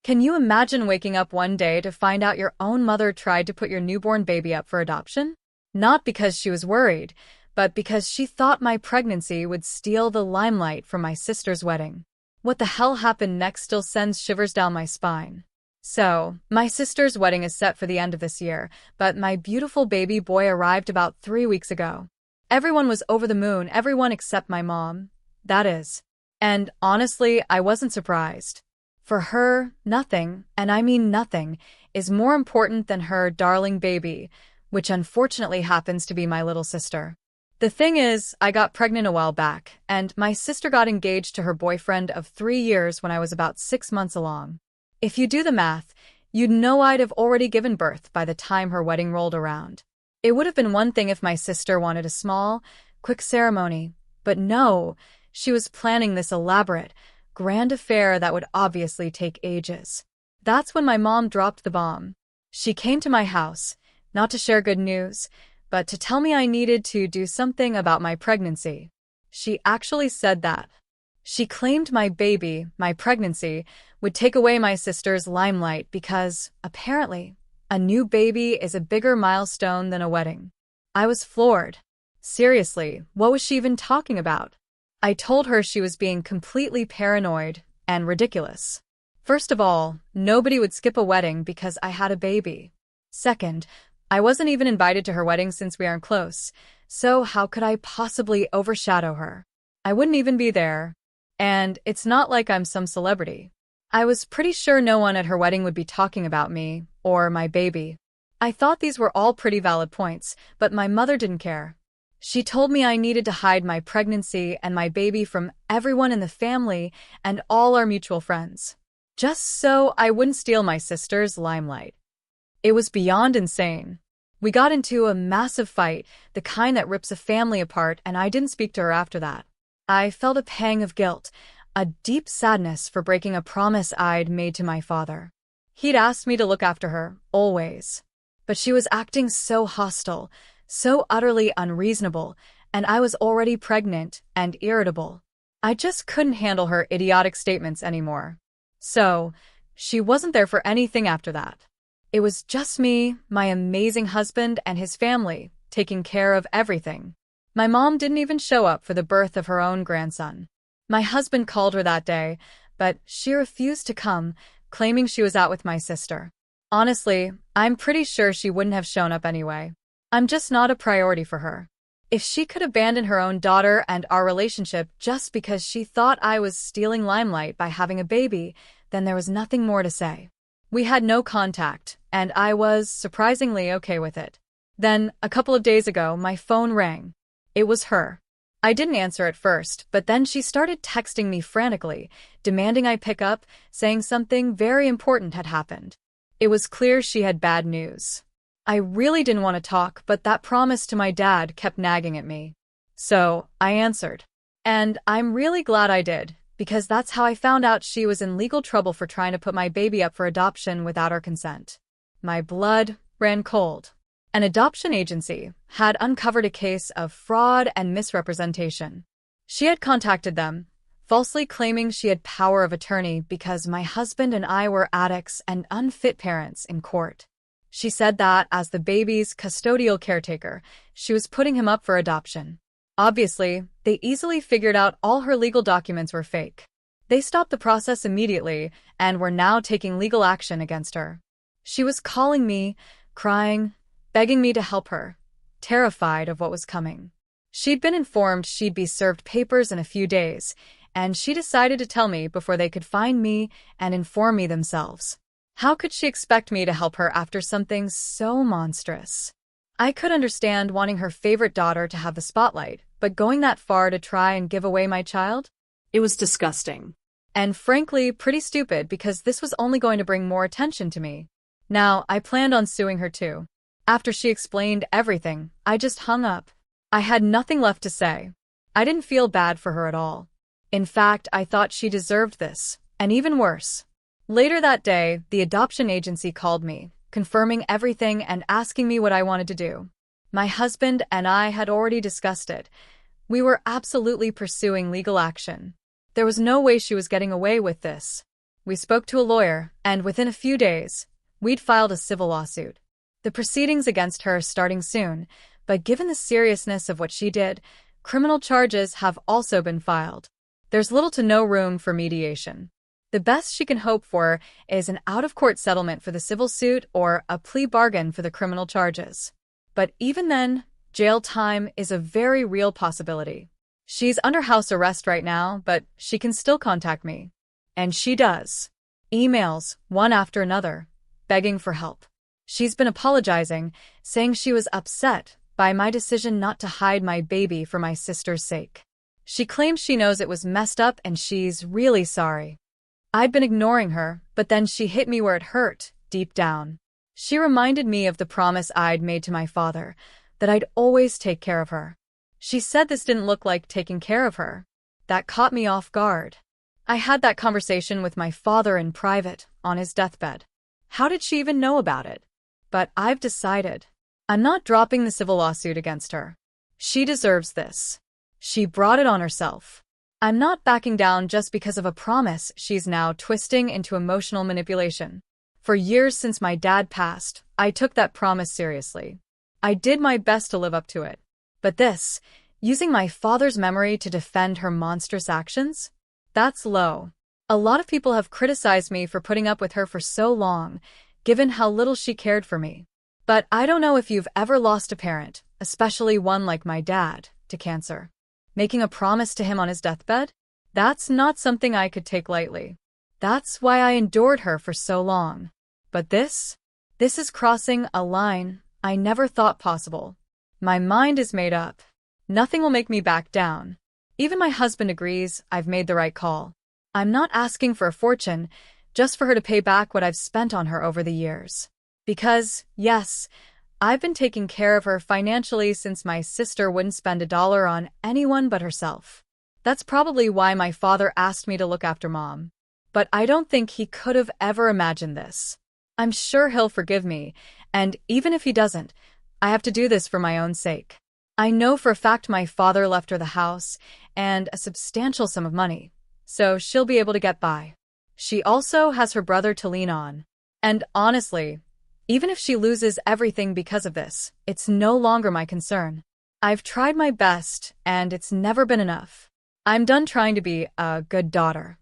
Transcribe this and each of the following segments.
Can you imagine waking up one day to find out your own mother tried to put your newborn baby up for adoption? Not because she was worried, but because she thought my pregnancy would steal the limelight from my sister's wedding. What the hell happened next still sends shivers down my spine. So, my sister's wedding is set for the end of this year, but my beautiful baby boy arrived about 3 weeks ago. Everyone was over the moon, everyone except my mom. That is. And honestly, I wasn't surprised. For her, nothing, and I mean nothing, is more important than her darling baby, which unfortunately happens to be my little sister. The thing is, I got pregnant a while back, and my sister got engaged to her boyfriend of 3 years when I was about 6 months along. If you do the math, you'd know I'd have already given birth by the time her wedding rolled around. It would have been one thing if my sister wanted a small, quick ceremony, but no, she was planning this elaborate, grand affair that would obviously take ages. That's when my mom dropped the bomb. She came to my house, not to share good news, but to tell me I needed to do something about my pregnancy. She actually said that. She claimed my baby, my pregnancy, would take away my sister's limelight because, apparently, a new baby is a bigger milestone than a wedding. I was floored. Seriously, what was she even talking about? I told her she was being completely paranoid and ridiculous. First of all, nobody would skip a wedding because I had a baby. Second, I wasn't even invited to her wedding since we aren't close, so how could I possibly overshadow her? I wouldn't even be there. And it's not like I'm some celebrity. I was pretty sure no one at her wedding would be talking about me or my baby. I thought these were all pretty valid points, but my mother didn't care. She told me I needed to hide my pregnancy and my baby from everyone in the family and all our mutual friends, just so I wouldn't steal my sister's limelight. It was beyond insane. We got into a massive fight, the kind that rips a family apart, and I didn't speak to her after that. I felt a pang of guilt, a deep sadness for breaking a promise I'd made to my father. He'd asked me to look after her, always. But she was acting so hostile, so utterly unreasonable, and I was already pregnant and irritable. I just couldn't handle her idiotic statements anymore. So, she wasn't there for anything after that. It was just me, my amazing husband, and his family, taking care of everything. My mom didn't even show up for the birth of her own grandson. My husband called her that day, but she refused to come, claiming she was out with my sister. Honestly, I'm pretty sure she wouldn't have shown up anyway. I'm just not a priority for her. If she could abandon her own daughter and our relationship just because she thought I was stealing limelight by having a baby, then there was nothing more to say. We had no contact, and I was surprisingly okay with it. Then, a couple of days ago, my phone rang. It was her. I didn't answer at first, but then she started texting me frantically, demanding I pick up, saying something very important had happened. It was clear she had bad news. I really didn't want to talk, but that promise to my dad kept nagging at me. So, I answered. And I'm really glad I did, because that's how I found out she was in legal trouble for trying to put my baby up for adoption without our consent. My blood ran cold. An adoption agency had uncovered a case of fraud and misrepresentation. She had contacted them, falsely claiming she had power of attorney because my husband and I were addicts and unfit parents in court. She said that, as the baby's custodial caretaker, she was putting him up for adoption. Obviously, they easily figured out all her legal documents were fake. They stopped the process immediately and were now taking legal action against her. She was calling me, crying, begging me to help her, terrified of what was coming. She'd been informed she'd be served papers in a few days, and she decided to tell me before they could find me and inform me themselves. How could she expect me to help her after something so monstrous? I could understand wanting her favorite daughter to have the spotlight, but going that far to try and give away my child? It was disgusting. And frankly, pretty stupid because this was only going to bring more attention to me. Now, I planned on suing her too. After she explained everything, I just hung up. I had nothing left to say. I didn't feel bad for her at all. In fact, I thought she deserved this, and even worse. Later that day, the adoption agency called me, confirming everything and asking me what I wanted to do. My husband and I had already discussed it. We were absolutely pursuing legal action. There was no way she was getting away with this. We spoke to a lawyer, and within a few days, we'd filed a civil lawsuit. The proceedings against her are starting soon, but given the seriousness of what she did, criminal charges have also been filed. There's little to no room for mediation. The best she can hope for is an out-of-court settlement for the civil suit or a plea bargain for the criminal charges. But even then, jail time is a very real possibility. She's under house arrest right now, but she can still contact me. And she does. Emails, one after another, begging for help. She's been apologizing, saying she was upset by my decision not to hide my baby for my sister's sake. She claims she knows it was messed up and she's really sorry. I'd been ignoring her, but then she hit me where it hurt, deep down. She reminded me of the promise I'd made to my father, that I'd always take care of her. She said this didn't look like taking care of her. That caught me off guard. I had that conversation with my father in private, on his deathbed. How did she even know about it? But I've decided. I'm not dropping the civil lawsuit against her. She deserves this. She brought it on herself. I'm not backing down just because of a promise she's now twisting into emotional manipulation. For years since my dad passed, I took that promise seriously. I did my best to live up to it. But this, using my father's memory to defend her monstrous actions? That's low. A lot of people have criticized me for putting up with her for so long, given how little she cared for me. But I don't know if you've ever lost a parent, especially one like my dad, to cancer. Making a promise to him on his deathbed? That's not something I could take lightly. That's why I endured her for so long. But this is crossing a line I never thought possible. My mind is made up. Nothing will make me back down. Even my husband agrees I've made the right call. I'm not asking for a fortune, just for her to pay back what I've spent on her over the years. Because, yes, I've been taking care of her financially since my sister wouldn't spend $1 on anyone but herself. That's probably why my father asked me to look after Mom. But I don't think he could have ever imagined this. I'm sure he'll forgive me, and even if he doesn't, I have to do this for my own sake. I know for a fact my father left her the house and a substantial sum of money, so she'll be able to get by. She also has her brother to lean on. And honestly, even if she loses everything because of this, it's no longer my concern. I've tried my best, and it's never been enough. I'm done trying to be a good daughter.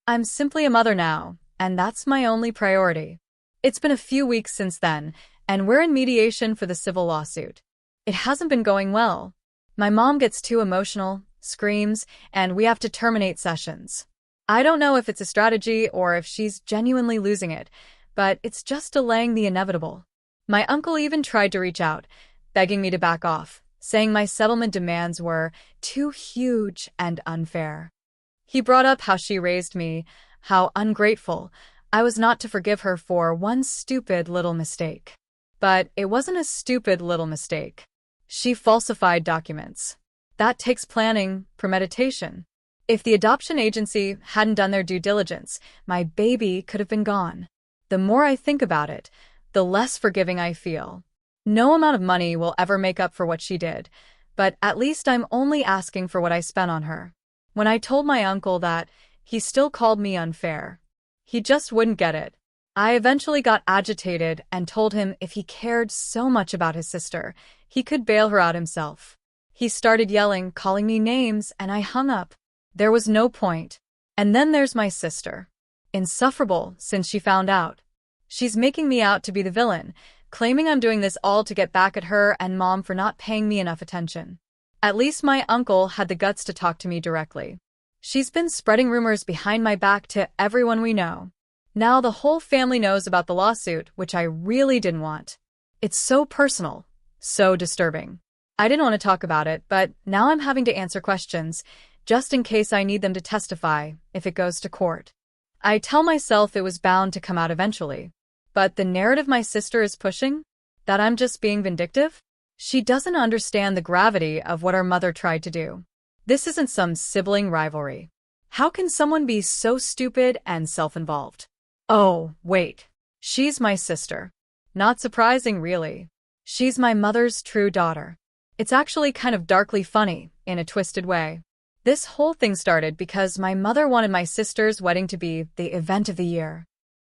I'm simply a mother now, and that's my only priority. It's been a few weeks since then, and we're in mediation for the civil lawsuit. It hasn't been going well. My mom gets too emotional, screams, and we have to terminate sessions. I don't know if it's a strategy or if she's genuinely losing it, but it's just delaying the inevitable. My uncle even tried to reach out, begging me to back off, saying my settlement demands were too huge and unfair. He brought up how she raised me, how ungrateful I was not to forgive her for one stupid little mistake. But it wasn't a stupid little mistake. She falsified documents. That takes planning, premeditation. If the adoption agency hadn't done their due diligence, my baby could have been gone. The more I think about it, the less forgiving I feel. No amount of money will ever make up for what she did, but at least I'm only asking for what I spent on her. When I told my uncle that, he still called me unfair. He just wouldn't get it. I eventually got agitated and told him if he cared so much about his sister, he could bail her out himself. He started yelling, calling me names, and I hung up. There was no point. And then there's my sister. Insufferable since she found out. She's making me out to be the villain, claiming I'm doing this all to get back at her and Mom for not paying me enough attention. At least my uncle had the guts to talk to me directly. She's been spreading rumors behind my back to everyone we know. Now the whole family knows about the lawsuit, which I really didn't want. It's so personal, so disturbing. I didn't want to talk about it, but now I'm having to answer questions, just in case I need them to testify if it goes to court. I tell myself it was bound to come out eventually. But the narrative my sister is pushing? That I'm just being vindictive? She doesn't understand the gravity of what our mother tried to do. This isn't some sibling rivalry. How can someone be so stupid and self-involved? Oh, wait. She's my sister. Not surprising, really. She's my mother's true daughter. It's actually kind of darkly funny, in a twisted way. This whole thing started because my mother wanted my sister's wedding to be the event of the year.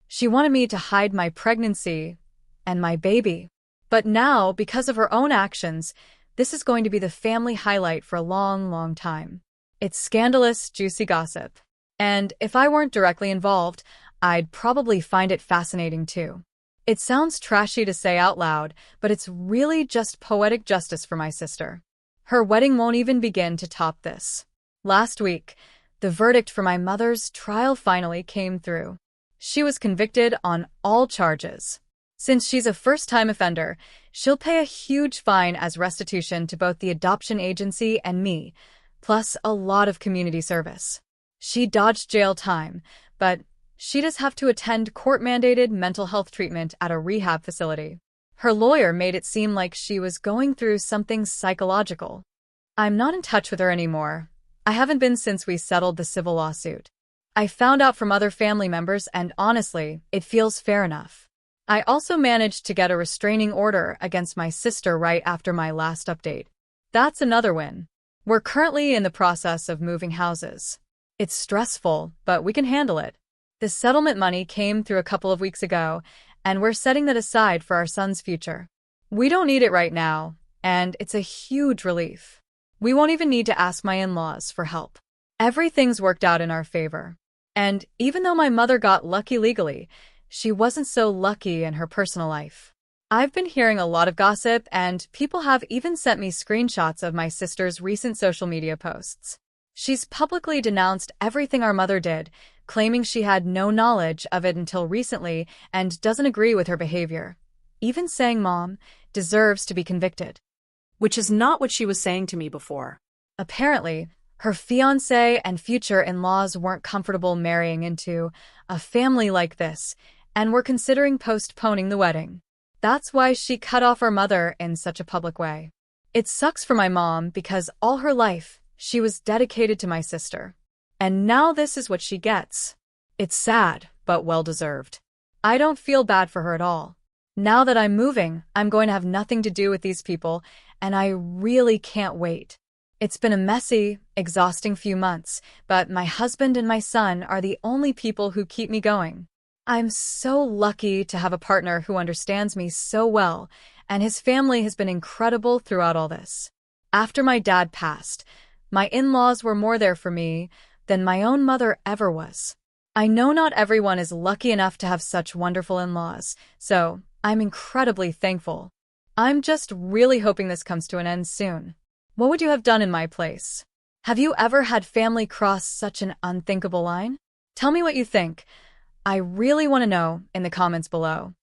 She wanted me to hide my pregnancy and my baby. But now, because of her own actions, this is going to be the family highlight for a long, long time. It's scandalous, juicy gossip. And if I weren't directly involved, I'd probably find it fascinating too. It sounds trashy to say out loud, but it's really just poetic justice for my sister. Her wedding won't even begin to top this. Last week, the verdict for my mother's trial finally came through. She was convicted on all charges. Since she's a first-time offender, she'll pay a huge fine as restitution to both the adoption agency and me, plus a lot of community service. She dodged jail time, but she does have to attend court-mandated mental health treatment at a rehab facility. Her lawyer made it seem like she was going through something psychological. I'm not in touch with her anymore. I haven't been since we settled the civil lawsuit. I found out from other family members, and honestly, it feels fair enough. I also managed to get a restraining order against my sister right after my last update. That's another win. We're currently in the process of moving houses. It's stressful, but we can handle it. The settlement money came through a couple of weeks ago, and we're setting that aside for our son's future. We don't need it right now, and it's a huge relief. We won't even need to ask my in-laws for help. Everything's worked out in our favor. And even though my mother got lucky legally, she wasn't so lucky in her personal life. I've been hearing a lot of gossip, and people have even sent me screenshots of my sister's recent social media posts. She's publicly denounced everything our mother did, claiming she had no knowledge of it until recently and doesn't agree with her behavior. Even saying Mom deserves to be convicted. Which is not what she was saying to me before. Apparently, her fiancé and future in-laws weren't comfortable marrying into a family like this and were considering postponing the wedding. That's why she cut off our mother in such a public way. It sucks for my mom because all her life, she was dedicated to my sister. And now this is what she gets. It's sad, but well-deserved. I don't feel bad for her at all. Now that I'm moving, I'm going to have nothing to do with these people, and I really can't wait. It's been a messy, exhausting few months, but my husband and my son are the only people who keep me going. I'm so lucky to have a partner who understands me so well, and his family has been incredible throughout all this. After my dad passed, my in-laws were more there for me than my own mother ever was. I know not everyone is lucky enough to have such wonderful in-laws, so I'm incredibly thankful. I'm just really hoping this comes to an end soon. What would you have done in my place? Have you ever had family cross such an unthinkable line? Tell me what you think. I really want to know in the comments below.